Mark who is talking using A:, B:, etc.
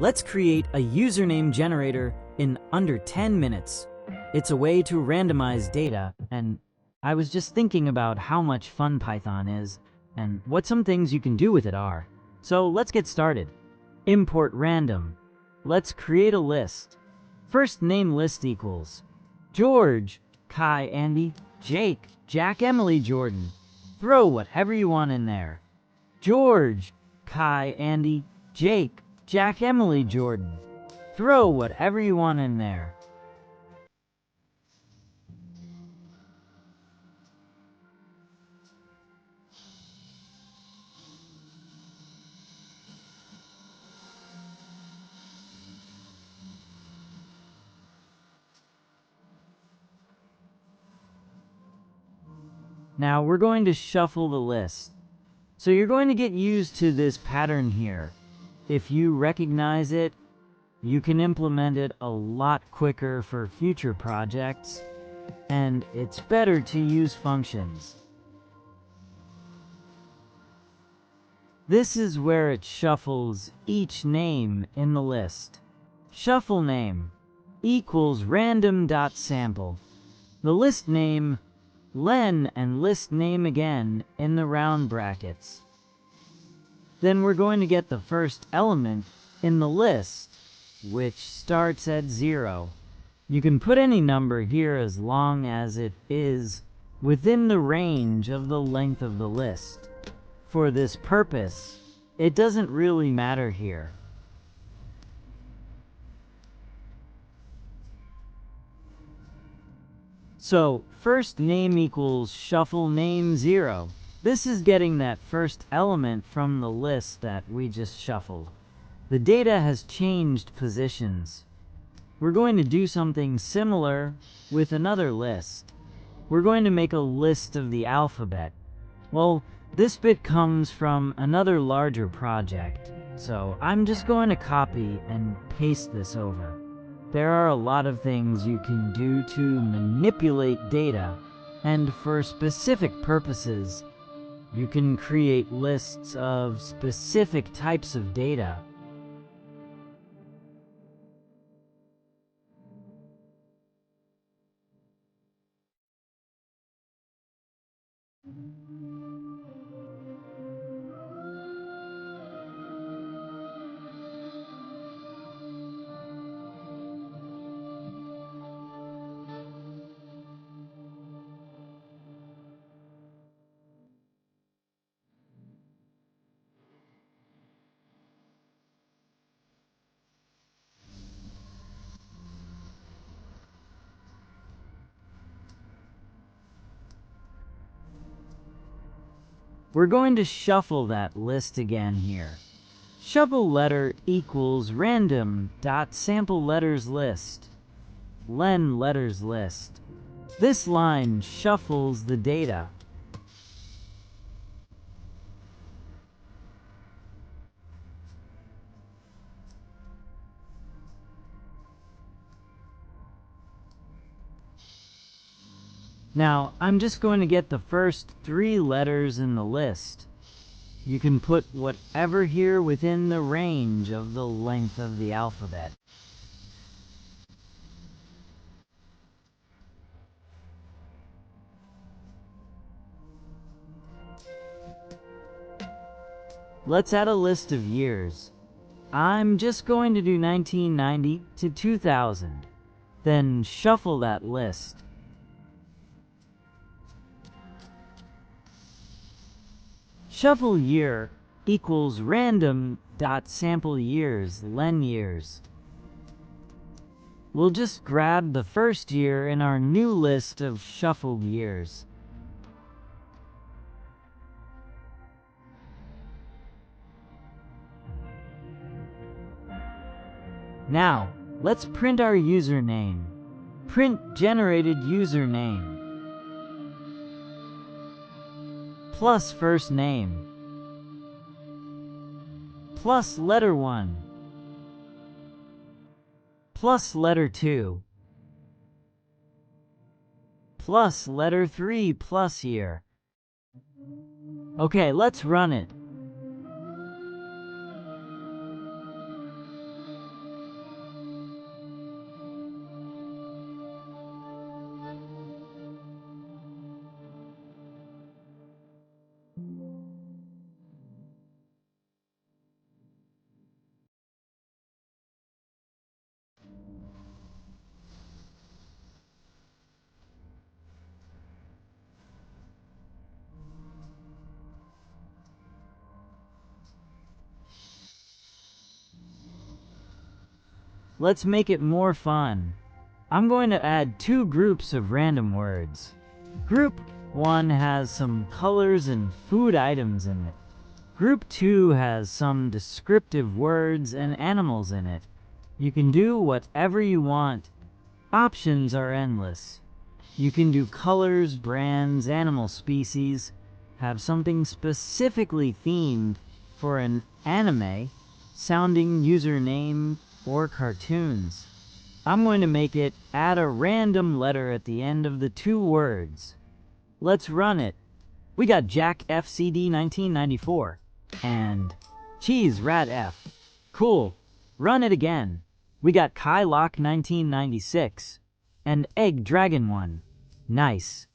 A: Let's create a username generator in under 10 minutes. It's a way to randomize data, and I was just thinking about how much fun Python is and what some things you can do with it are. So let's get started. Import random. Let's create a list. First name list equals George, Kai, Andy, Jake, Jack, Emily, Jordan. Throw whatever you want in there. George, Kai, Andy, Jake, Jack, Emily, Jordan. Throw whatever you want in there. Now we're going to shuffle the list. So you're going to get used to this pattern here. If you recognize it, you can implement it a lot quicker for future projects, and it's better to use functions. This is where it shuffles each name in the list. Shuffle name equals random.sample. The list name len and list name again in the round brackets. Then we're going to get the first element in the list, which starts at 0. You can put any number here as long as it is within the range of the length of the list. For this purpose, it doesn't really matter here. So, first name equals shuffle name 0. This is getting that first element from the list that we just shuffled. The data has changed positions. We're going to do something similar with another list. We're going to make a list of the alphabet. Well, this bit comes from another larger project, so I'm just going to copy and paste this over. There are a lot of things you can do to manipulate data, and for specific purposes, you can create lists of specific types of data. We're going to shuffle that list again here. Shuffle letter equals random.sample letters list. Len letters list. This line shuffles the data. Now, I'm just going to get the first 3 letters in the list. You can put whatever here within the range of the length of the alphabet. Let's add a list of years. I'm just going to do 1990 to 2000. Then shuffle that list. Shuffle year equals random.sample years, len years. We'll just grab the first year in our new list of shuffled years. Now, let's print our username. Print generated username plus first name plus letter 1 plus letter 2 plus letter 3 plus year. Okay, let's run it. Let's make it more fun. I'm going to add 2 groups of random words. Group 1 has some colors and food items in it. Group 2 has some descriptive words and animals in it. You can do whatever you want. Options are endless. You can do colors, brands, animal species, have something specifically themed for an anime sounding username or cartoons. I'm going to make it add a random letter at the end of the 2 words. Let's run it. We got Jack FCD 1994 and Cheese Rat F. Cool. Run it again. We got Kylock 1996 and Egg Dragon 1. Nice.